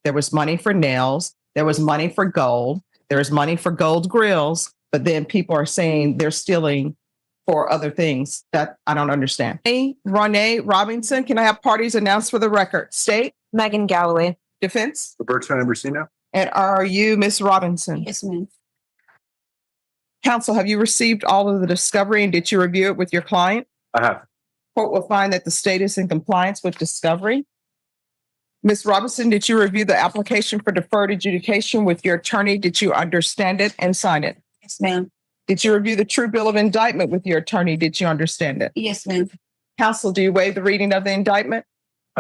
there was money for nails, there was money for gold, there was money for gold grills, but then people are saying they're stealing for other things that I don't understand. Hey, Renee Robinson, can I have parties announced for the record? State. Megan Galloway. Defense. Roberto Ambrosino. And are you Miss Robinson? Yes, ma'am. Counsel, have you received all of the discovery and did you review it with your client? I have. Court will find that the state is in compliance with discovery. Ms. Robinson, did you review the application for deferred adjudication with your attorney? Did you understand it and sign it? Yes, ma'am. Did you review the true bill of indictment with your attorney? Did you understand it? Yes, ma'am. Counsel, do you waive the reading of the indictment?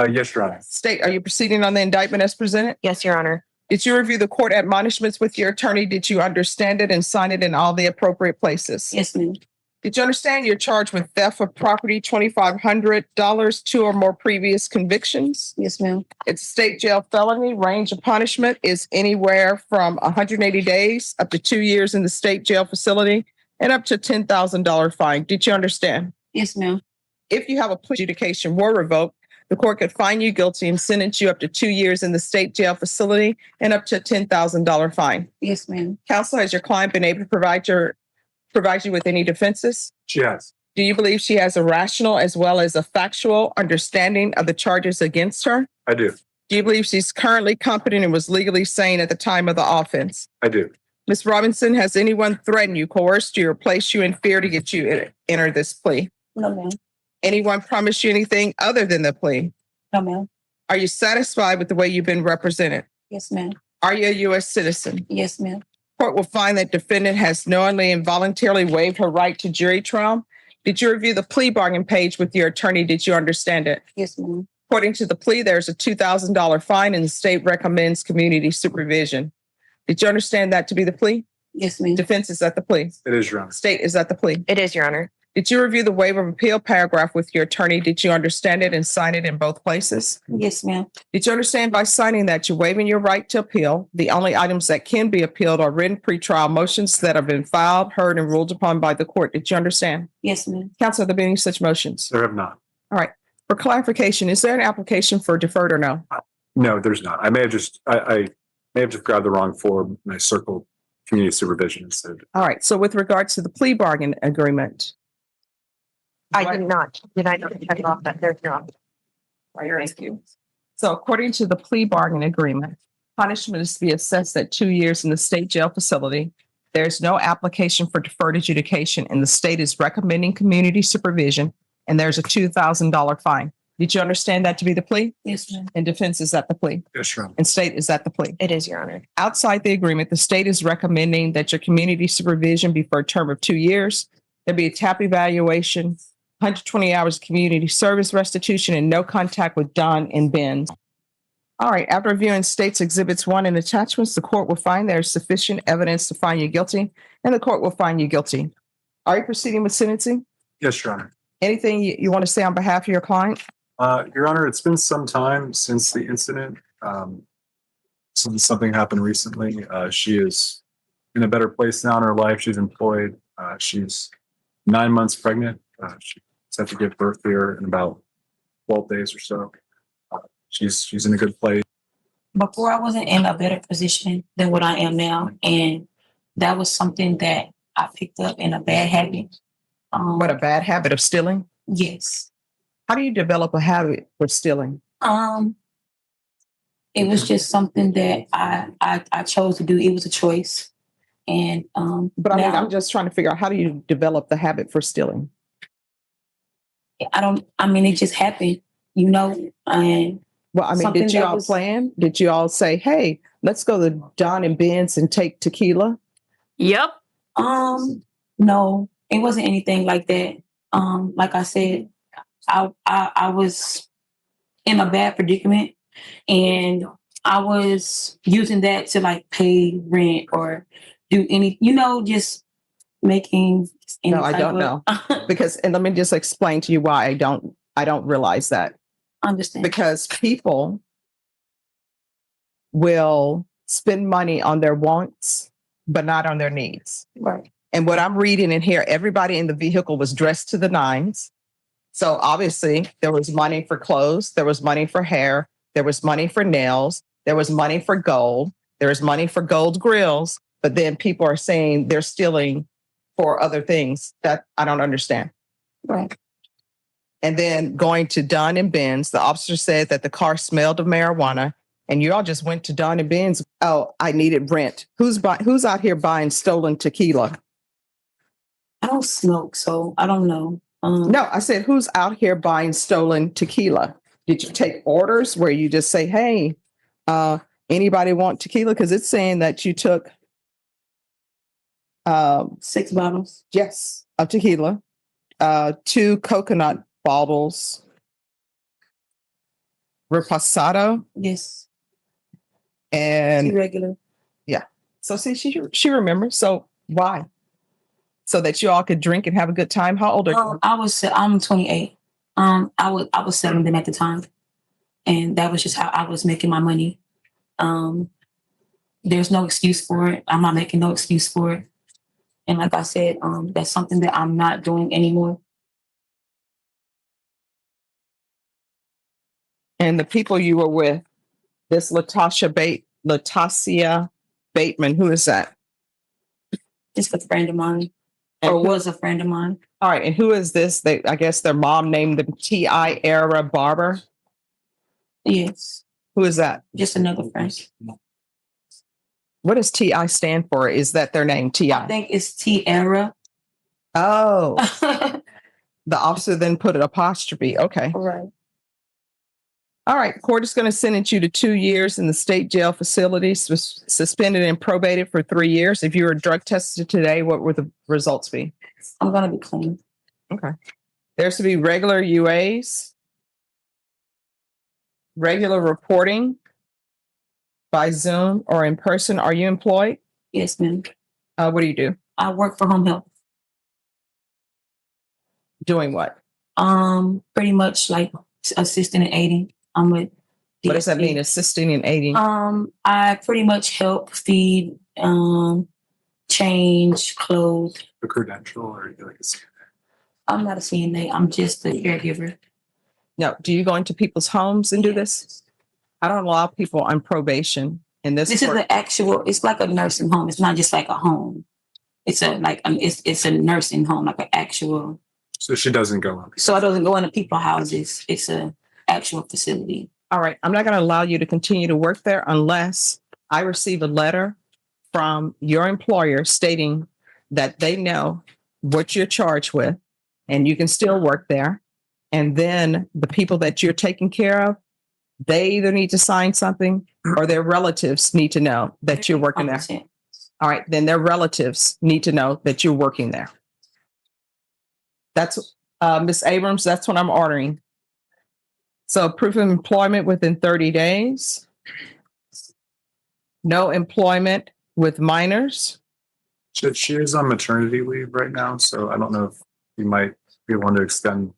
Yes, Your Honor. State, are you proceeding on the indictment as presented? Yes, Your Honor. Did you review the court admonishments with your attorney? Did you understand it and sign it in all the appropriate places? Yes, ma'am. Did you understand you're charged with theft of property, $2,500, 2 or more previous convictions? Yes, ma'am. It's a state jail felony. Range of punishment is anywhere from 180 days up to 2 years in the state jail facility and up to $10,000 fine. Did you understand? Yes, ma'am. If you have a plea adjudication were revoked, the court could find you guilty and sentence you up to 2 years in the state jail facility and up to a $10,000 fine. Yes, ma'am. Counsel, has your client been able to provide you with any defenses? She has. Do you believe she has a rational as well as a factual understanding of the charges against her? I do. Do you believe she's currently competent and was legally sane at the time of the offense? I do. Ms. Robinson, has anyone threatened you, coerced you, or placed you in fear to get you to enter this plea? No, ma'am. Anyone promised you anything other than the plea? No, ma'am. Are you satisfied with the way you've been represented? Yes, ma'am. Are you a U.S. citizen? Yes, ma'am. Court will find that defendant has knowingly and voluntarily waived her right to jury trial. Did you review the plea bargain page with your attorney? Did you understand it? Yes, ma'am. According to the plea, there's a $2,000 fine and the state recommends community supervision. Did you understand that to be the plea? Yes, ma'am. Defense, is that the plea? It is, Your Honor. State, is that the plea? It is, Your Honor. Did you review the waiver of appeal paragraph with your attorney? Did you understand it and sign it in both places? Yes, ma'am. Did you understand by signing that you're waiving your right to appeal? The only items that can be appealed are written pretrial motions that have been filed, heard, and ruled upon by the court. Did you understand? Yes, ma'am. Counsel, have there been any such motions? There have not. All right. For clarification, is there an application for deferred or no? No, there's not. I may have just grabbed the wrong form and I circled community supervision instead. All right. So with regards to the plea bargain agreement. I did not. Did I not check off that? There's no. Thank you. So according to the plea bargain agreement, punishment is to be assessed at 2 years in the state jail facility. There's no application for deferred adjudication and the state is recommending community supervision and there's a $2,000 fine. Did you understand that to be the plea? Yes, ma'am. And defense, is that the plea? Yes, Your Honor. And state, is that the plea? It is, Your Honor. Outside the agreement, the state is recommending that your community supervision be for a term of 2 years. There'll be a TAP evaluation, 120 hours of community service restitution, and no contact with Don and Ben. All right. After reviewing states exhibits 1 and attachments, the court will find there is sufficient evidence to find you guilty, and the court will find you guilty. Are you proceeding with sentencing? Yes, Your Honor. Anything you want to say on behalf of your client? Your Honor, it's been some time since the incident. Since something happened recently. She is in a better place now in her life. She's employed. She's 9 months pregnant. She's set to give birth here in about 12 days or so. She's in a good place. Before I wasn't in a better position than what I am now. And that was something that I picked up in a bad habit. What, a bad habit of stealing? Yes. How do you develop a habit for stealing? It was just something that I chose to do. It was a choice. And But I mean, I'm just trying to figure out, how do you develop the habit for stealing? It just happened, and well, I mean, did you all plan? Did you all say, hey, let's go to Don and Ben's and take tequila? Yep. No, it wasn't anything like that. Like I said, I was in a bad predicament and I was using that to like pay rent or do any, just making. No, I don't know. Because, and let me just explain to you why I don't realize that. Understand. Because people will spend money on their wants, but not on their needs. Right. And what I'm reading in here, everybody in the vehicle was dressed to the nines. So obviously there was money for clothes, there was money for hair, there was money for nails, there was money for gold, there was money for gold grills, but then people are saying they're stealing for other things that I don't understand. Right. And then going to Dunn and Ben's, the officer said that the car smelled of marijuana, and you all just went to Dunn and Ben's. Oh, I needed rent. Who's out here buying stolen tequila? I don't smoke, so I don't know. No, I said, who's out here buying stolen tequila? Did you take orders where you just say, hey, anybody want tequila? Because it's saying that you took 6 bottles. yes, of tequila, 2 coconut bottles, reposado, Yes. and Regular. so see, she remembers. So why? So that you all could drink and have a good time. How old are you? I'm 28. I was 7 then at the time, and that was just how I was making my money. There's no excuse for it. I'm not making no excuse for it. And like I said, that's something that I'm not doing anymore. And the people you were with, this Latasia Bateman, who is that? Just a friend of mine, And or who- was a friend of mine. All right, and who is this? I guess their mom named them T.I. Era Barber. Yes, Who is that? just another friend. What does T.I. stand for? Is that their name, I T.I.? think it's Tierra. Oh, the officer then put an apostrophe. Okay. Right. All right. Court is going to sentence you to 2 years in the state jail facility, suspended and probated for 3 years. If you were drug tested today, what would the results be? I'm gonna be clean. Okay. There's to be regular UAs, regular reporting by Zoom or in person. Are you employed? Yes, ma'am. What do you do? I work for home health. Doing what? Pretty much like assisting and aiding. I'm with. What does that DSP. mean? Assisting and aiding? I pretty much help feed, change, clothe. The credential or you like a CNA? I'm not a CNA. I'm just a caregiver. No. Do you go into people's homes and do this? I don't allow people on probation in this. This is court. the actual. It's like a nursing home. It's not just like a home. It's it's a nursing home, like an actual. So she doesn't go on. So it doesn't go into people's houses. It's a actual facility. All right. I'm not going to allow you to continue to work there unless I receive a letter from your employer stating that they know what you're charged with and you can still work there. And then the people that you're taking care of, they either need to sign something or their relatives need to know that you're working there. 100%. All right. Then their relatives need to know that you're working there. That's Ms. Abrams. That's what I'm ordering. So proof of employment within 30 days. No employment with minors. She is on maternity leave right now, so I don't know if you might be able to extend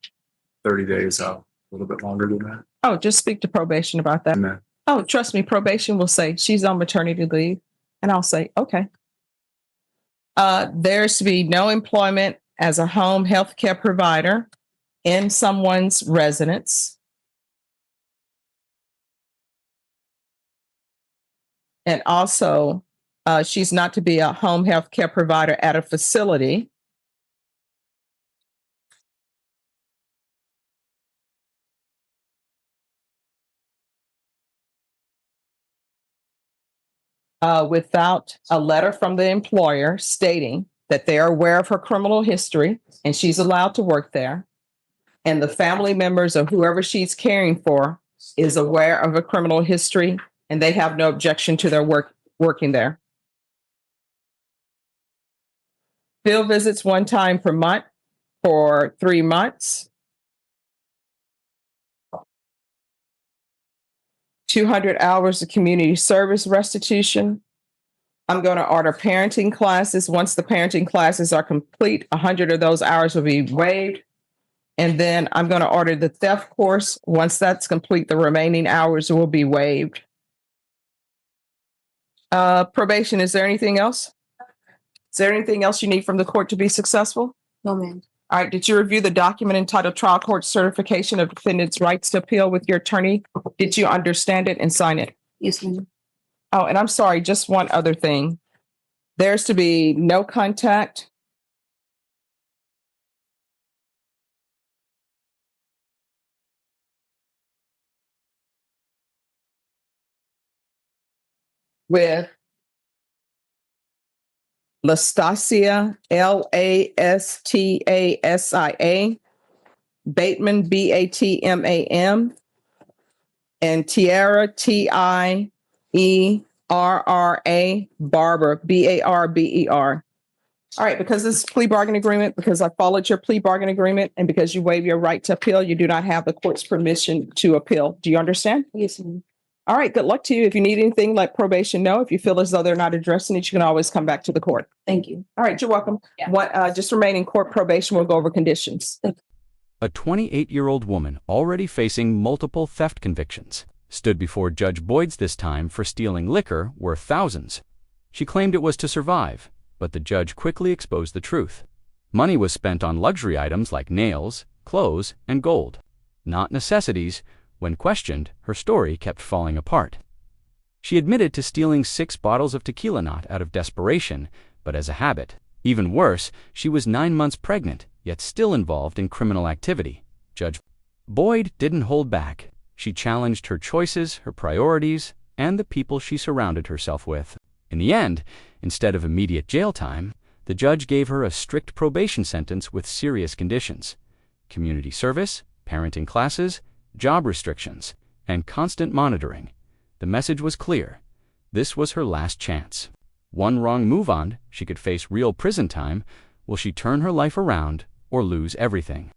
30 days out a little bit longer than that. Oh, just speak to probation about that. And then Oh, trust me, probation will say she's on maternity leave. And I'll say, okay. There's to be no employment as a home health care provider in someone's residence. And also, she's not to be a home health care provider at a facility. Without a letter from the employer stating that they are aware of her criminal history and she's allowed to work there. And the family members of whoever she's caring for is aware of a criminal history and they have no objection to their working there. Field visits 1 time per month for 3 months. 200 hours of community service restitution. I'm going to order parenting classes. Once the parenting classes are complete, 100 of those hours will be waived. And then I'm going to order the theft course. Once that's complete, the remaining hours will be waived. Probation, is there anything else? Is there anything else you need from the court to be successful? No, ma'am. All right. Did you review the document entitled Trial Court Certification of Defendant's Rights to Appeal with your attorney? Did you understand it and sign it? Yes, ma'am. Oh, and I'm sorry, just one other thing. There's to be no contact with Lastasia, Lastasia, Bateman, Batmam, and Tiara, Tierra, Barber, Barber. All right, because this is plea bargaining agreement, because I followed your plea bargaining agreement, and because you waive your right to appeal, you do not have the court's permission to appeal. Do you understand? Yes, ma'am. All right, good luck to you. If you need anything, let probation know. If you feel as though they're not addressing it, you can always come back to the court. Thank you. All right, you're welcome. Yeah. What, just remain in court probation. We'll go over conditions. A 28-year-old woman already facing multiple theft convictions stood before Judge Boyd's this time for stealing liquor worth thousands. She claimed it was to survive, but the judge quickly exposed the truth. Money was spent on luxury items like nails, clothes, and gold. Not necessities. When questioned, her story kept falling apart. She admitted to stealing 6 bottles of tequila not out of desperation, but as a habit. Even worse, she was 9 months pregnant, yet still involved in criminal activity. Judge Boyd didn't hold back. She challenged her choices, her priorities, and the people she surrounded herself with. In the end, instead of immediate jail time, the judge gave her a strict probation sentence with serious conditions: community service, parenting classes, job restrictions, and constant monitoring. The message was clear. This was her last chance. One wrong move on, she could face real prison time. Will she turn her life around or lose everything?